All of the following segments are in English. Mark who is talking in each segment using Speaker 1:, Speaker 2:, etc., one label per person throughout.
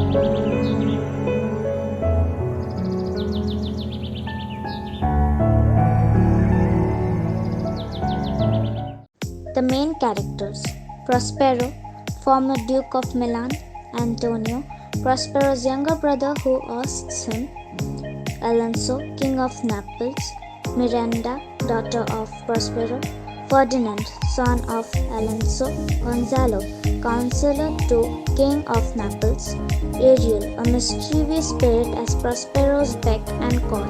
Speaker 1: The main characters: Prospero, former Duke of Milan; Antonio, Prospero's younger brother who asks him; Alonso, King of Naples; Miranda, daughter of Prospero; Ferdinand, son of Alonso; Gonzalo, counselor to King of Naples; Ariel, a mischievous spirit as Prospero's beck and call;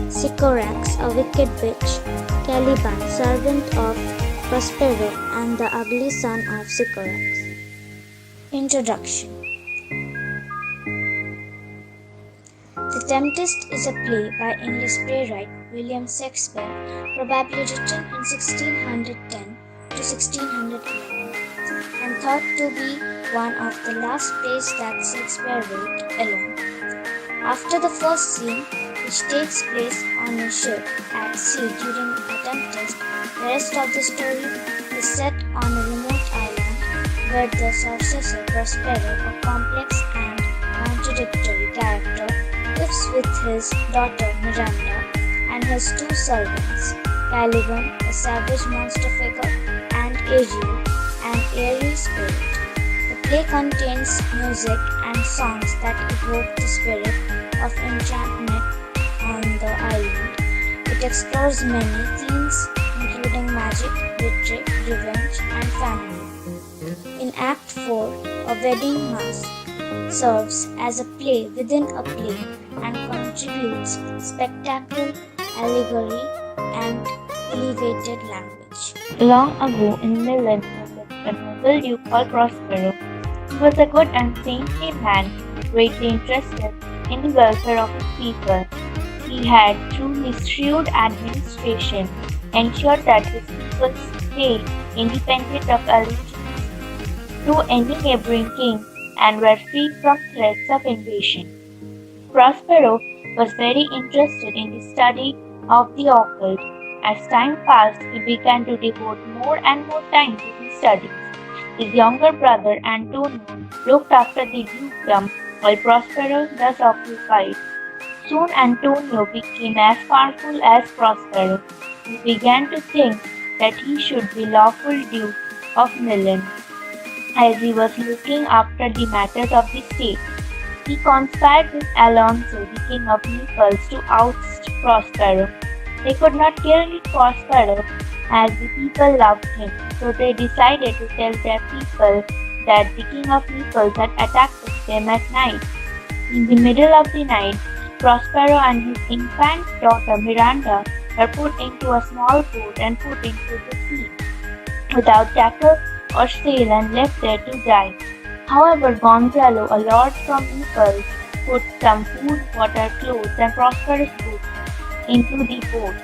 Speaker 1: Sycorax, a wicked witch; Caliban, servant of Prospero and the ugly son of Sycorax. Introduction. The Tempest is a play by English playwright William Shakespeare, probably written in 1610 to 1611, and thought to be one of the last plays that Shakespeare wrote alone. After the first scene, which takes place on a ship at sea during a tempest, the rest of the story is set on a remote island where the sorcerer Prospero, a complex and contradictory character, lives with his daughter Miranda and his two servants, Caliban, a savage monster figure, and Ariel, an airy spirit. The play contains music and songs that evoke the spirit of enchantment on the island. It explores many themes including magic, betrayal, revenge, and family. In Act 4, a wedding masque serves as a play within a play and contributes spectacle, allegory, and elevated language.
Speaker 2: Long ago in Milan lived a noble duke called Prospero. He was a good and saintly man, greatly interested in the welfare of his people. He had, through his shrewd administration, ensured that his people stayed independent of allegiance to any neighboring king and were free from threats of invasion. Prospero was very interested in the study of the occult. As time passed, he began to devote more and more time to his studies. His younger brother Antonio looked after the dukedom while Prospero thus occupied. Soon Antonio became as powerful as Prospero. He began to think that he should be lawful Duke of Milan, as he was looking after the matters of the state. He conspired with Alonso, the king of Naples, to oust Prospero. They could not kill Prospero as the people loved him, so they decided to tell their people that the king of Naples had attacked them at night. In the middle of the night, Prospero and his infant daughter Miranda were put into a small boat and put into the sea, without tackle or sail, and left there to die. However, Gonzalo, a lord from Naples, put some food, water, clothes, and Prospero's books into the boat.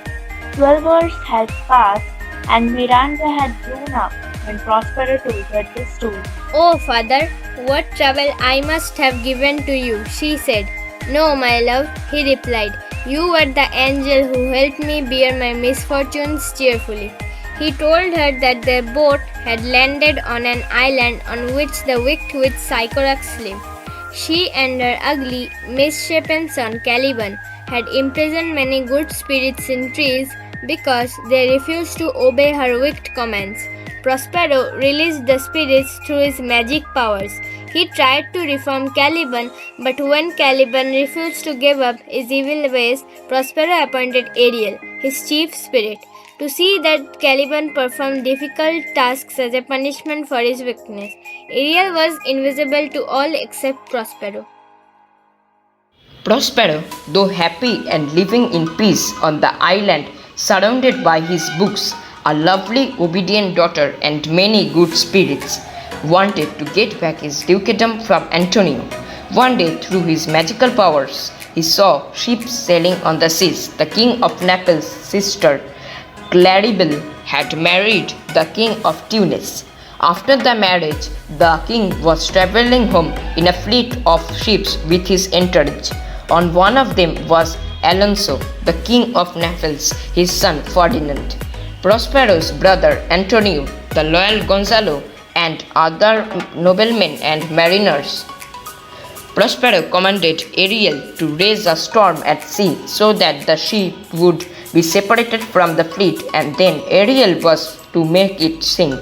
Speaker 2: 12 years had passed, and Miranda had grown up when Prospero told her this story.
Speaker 3: "Oh, father, what trouble I must have given to you," she said. "No, my love," he replied. "You were the angel who helped me bear my misfortunes cheerfully." He told her that their boat had landed on an island on which the wicked witch Sycorax lived. She and her ugly, misshapen son Caliban had imprisoned many good spirits in trees because they refused to obey her wicked commands. Prospero released the spirits through his magic powers. He tried to reform Caliban, but when Caliban refused to give up his evil ways, Prospero appointed Ariel, his chief spirit, to see that Caliban performed difficult tasks as a punishment for his weakness. Ariel was invisible to all except Prospero.
Speaker 4: Prospero, though happy and living in peace on the island, surrounded by his books, a lovely obedient daughter, and many good spirits, wanted to get back his dukedom from Antonio. One day, through his magical powers, he saw ships sailing on the seas. The king of Naples' sister, Claribel, had married the king of Tunis. After the marriage, the king was traveling home in a fleet of ships with his entourage. On one of them was Alonso, the king of Naples, his son Ferdinand, Prospero's brother Antonio, the loyal Gonzalo, and other noblemen and mariners. Prospero commanded Ariel to raise a storm at sea so that the ship would be separated from the fleet, and then Ariel was to make it sink.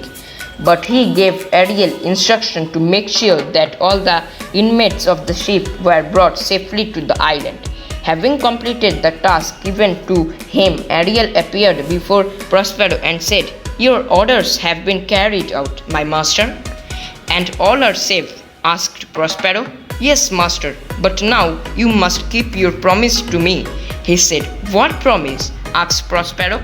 Speaker 4: But he gave Ariel instruction to make sure that all the inmates of the ship were brought safely to the island. Having completed the task given to him, Ariel appeared before Prospero and said, "Your orders have been carried out, my master." "And all are safe?" asked Prospero. "Yes, master, but now you must keep your promise to me," he said. "What promise?" asked Prospero.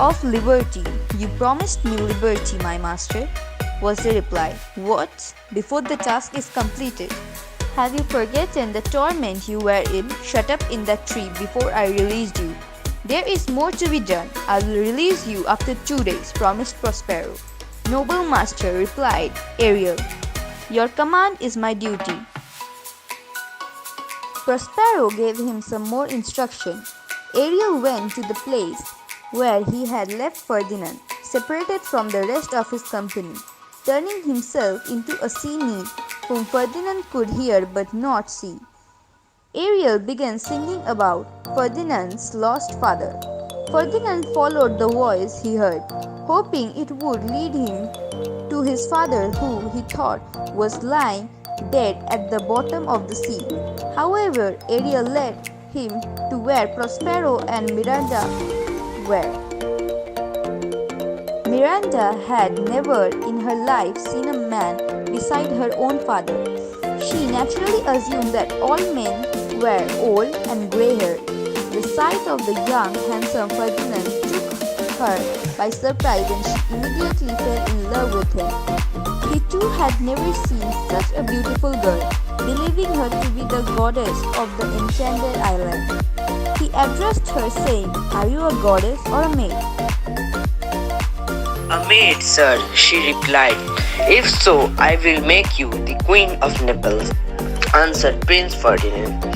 Speaker 5: "Of liberty. You promised me liberty, my master," was the reply. "What? Before the task is completed? Have you forgotten the torment you were in, shut up in that tree before I released you? There is more to be done. I will release you after 2 days," promised Prospero. "Noble master," replied Ariel, "your command is my duty." Prospero gave him some more instruction. Ariel went to the place where he had left Ferdinand, separated from the rest of his company, turning himself into a sea nymph whom Ferdinand could hear but not see. Ariel began singing about Ferdinand's lost father. Ferdinand followed the voice he heard, hoping it would lead him to his father, who he thought was lying dead at the bottom of the sea. However, Ariel led him to where Prospero and Miranda were. Miranda had never in her life seen a man beside her own father. She naturally assumed that all men were old and grey-haired. The sight of the young, handsome Ferdinand took her by surprise, and she immediately fell in love with him. He too had never seen such a beautiful girl, believing her to be the goddess of the enchanted island. He addressed her saying, "Are you a goddess or a maid?"
Speaker 6: "A maid, sir," she replied. "If so, I will make you the Queen of Naples," answered Prince Ferdinand.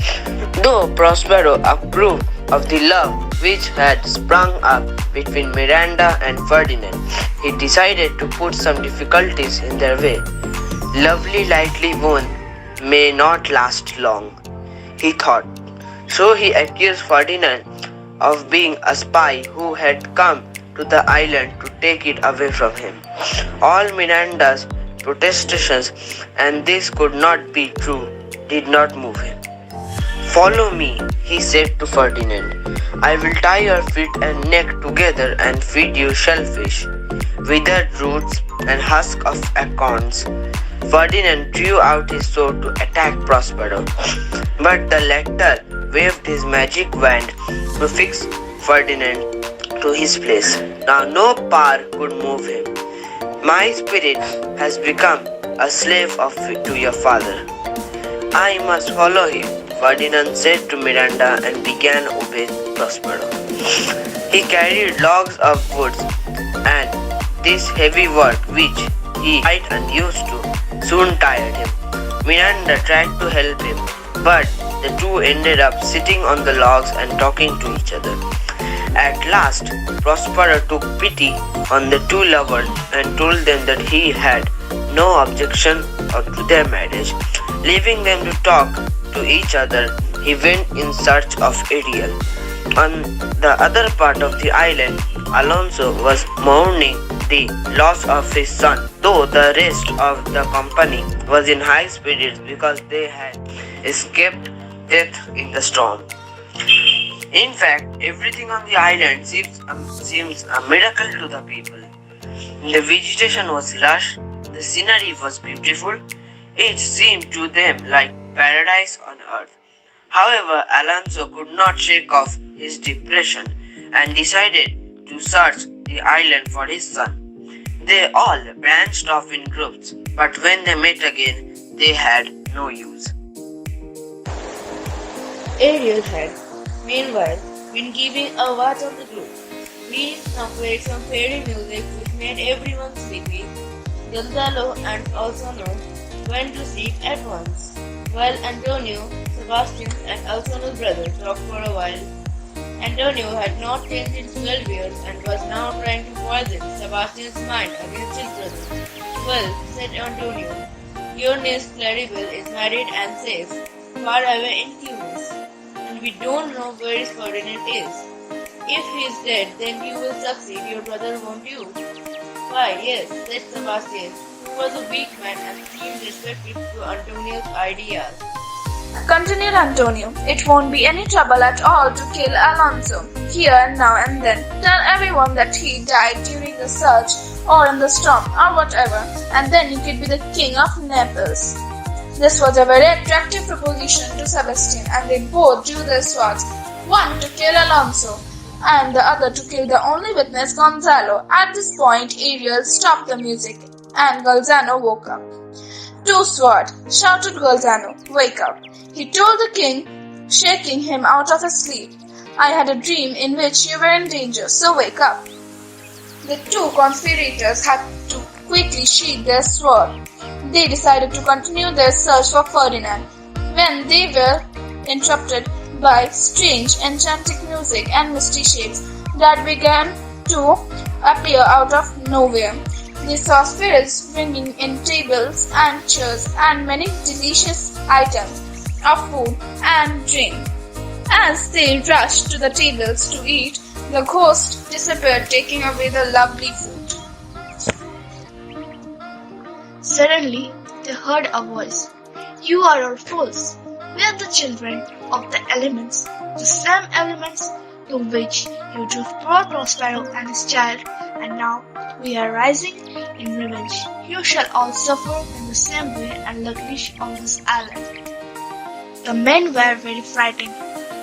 Speaker 6: Though Prospero approved of the love which had sprung up between Miranda and Ferdinand, he decided to put some difficulties in their way. "Lovely lightly won may not last long," he thought. So he accused Ferdinand of being a spy who had come to the island to take it away from him. All Miranda's protestations, and this could not be true, did not move him. "Follow me," he said to Ferdinand. "I will tie your feet and neck together and feed you shellfish, withered roots, and husk of acorns." Ferdinand drew out his sword to attack Prospero, but the latter waved his magic wand to fix Ferdinand to his place. Now no power could move him. "My spirit has become a slave to your father. I must follow him," Ferdinand said to Miranda, and began obeying Prospero. He carried logs of wood, and this heavy work, which he quite unused to, soon tired him. Miranda tried to help him, but the two ended up sitting on the logs and talking to each other. At last, Prospero took pity on the two lovers and told them that he had no objection to their marriage. Leaving them to talk to each other, he went in search of Ariel. On the other part of the island, Alonso was mourning the loss of his son, though the rest of the company was in high spirits because they had escaped death in the storm. In fact, everything on the island seems a miracle to the people. The vegetation was lush, the scenery was beautiful, it seemed to them like paradise on earth. However, Alonso could not shake off his depression and decided to search the island for his son. They all branched off in groups, but when they met again, they had no use.
Speaker 2: Ariel had, meanwhile, been keeping a watch on the group. He played some fairy music which made everyone sleepy. Gonzalo and Alzano went to sleep at once, while Antonio, Sebastian, and Alzano's brother talked for a while. Antonio had not changed in 12 years and was now trying to poison Sebastian's mind against his brother. "Well," said Antonio,
Speaker 7: Your niece Claribel is married and safe, far away in Tunis, and we don't know where Ferdinand is. If he is dead, then you will succeed your brother, won't you? Why, yes, said Sebastian, who was a weak man and seemed receptive to Antonio's ideas.
Speaker 8: Continued Antonio, it won't be any trouble at all to kill Alonso, here, now and then. Tell everyone that he died during the search or in the storm or whatever, and then you could be the king of Naples. This was a very attractive proposition to Sebastian, and they both drew their swords, one to kill Alonso and the other to kill the only witness, Gonzalo. At this point, Ariel stopped the music, and Gonzalo woke up. "Two sword," shouted Gonzalo. "Wake up." He told the king, shaking him out of his sleep. "I had a dream in which you were in danger, so wake up." The two conspirators had to quickly sheathe their sword. They decided to continue their search for Ferdinand, when they were interrupted by strange enchanting music and misty shapes that began to appear out of nowhere. They saw spirits bringing in tables and chairs and many delicious items of food and drink. As they rushed to the tables to eat, the ghost disappeared, taking away the lovely food.
Speaker 9: Suddenly, they heard a voice. "You are all fools. We are the children of the elements, the same elements to which you drove poor Prospero and his child, and now we are rising in revenge. You shall all suffer in the same way and languish on this island." The men were very frightened.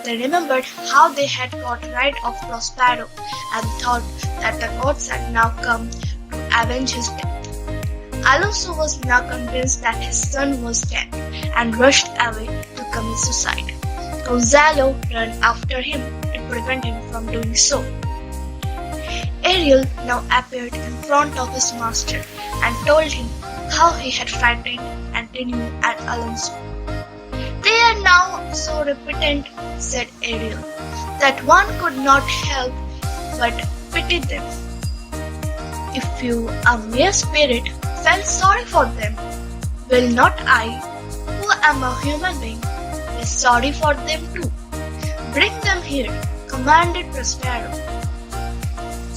Speaker 9: They remembered how they had got rid of Prospero and thought that the gods had now come to avenge his death. Alonso was now convinced that his son was dead and rushed away to commit suicide. Gonzalo ran after him to prevent him from doing so. Ariel now appeared in front of his master and told him how he had frightened Antonio and Alonso. "They are now so repentant," said Ariel, "that one could not help but pity them. If you, a mere spirit, felt sorry for them, will not I, who am a human being, be sorry for them too? Bring them here," commanded Prospero.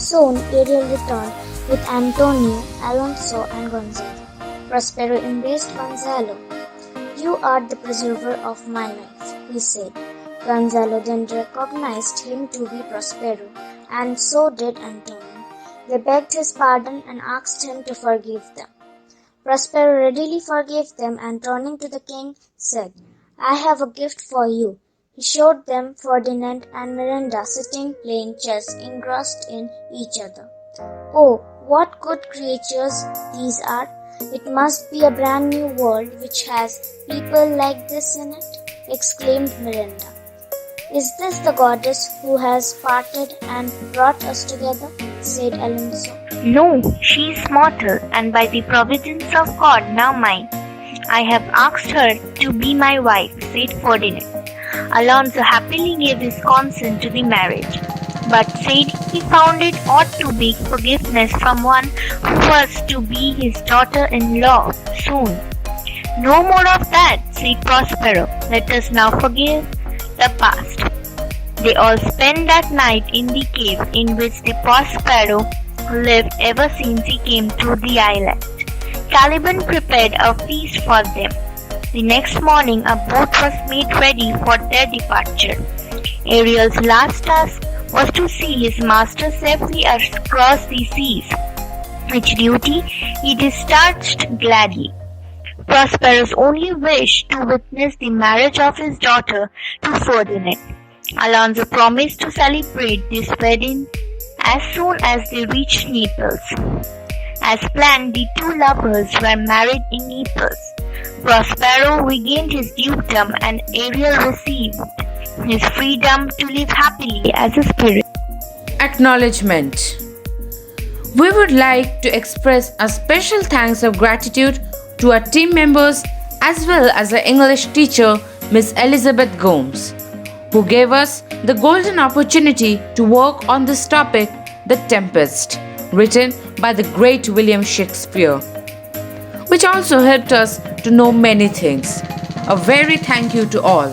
Speaker 1: Soon Ariel returned with Antonio, Alonso, and Gonzalo. Prospero embraced Gonzalo. "You are the preserver of my life," he said. Gonzalo then recognized him to be Prospero, and so did Antonio. They begged his pardon and asked him to forgive them. Prospero readily forgave them and turning to the king said, "I have a gift for you." He showed them Ferdinand and Miranda sitting playing chess, engrossed in each other. "Oh, what good creatures these are! It must be a brand new world which has people like this in it," exclaimed Miranda. "Is this the goddess who has parted and brought us together?" said Alonso.
Speaker 2: "No, she is mortal, and by the providence of God now mine. I have asked her to be my wife," said Ferdinand. Alonso happily gave his consent to the marriage, but said he found it odd to beg forgiveness from one who was to be his daughter-in-law soon. "No more of that," said Prospero. "Let us now forgive the past." They all spent that night in the cave in which the Prospero lived ever since he came to the island. Caliban prepared a feast for them. The next morning a boat was made ready for their departure. Ariel's last task was to see his master safely across the seas, which duty he discharged gladly. Prospero's only wish to witness the marriage of his daughter to Ferdinand. Alonso promised to celebrate this wedding as soon as they reached Naples. As planned, the two lovers were married in Naples. Prospero regained his dukedom and Ariel received his freedom to live happily as a spirit.
Speaker 10: Acknowledgement. We would like to express a special thanks of gratitude to our team members as well as our English teacher, Miss Elizabeth Gomes, who gave us the golden opportunity to work on this topic, The Tempest, written by the great William Shakespeare. which also helped us to know many things. A very thank you to all.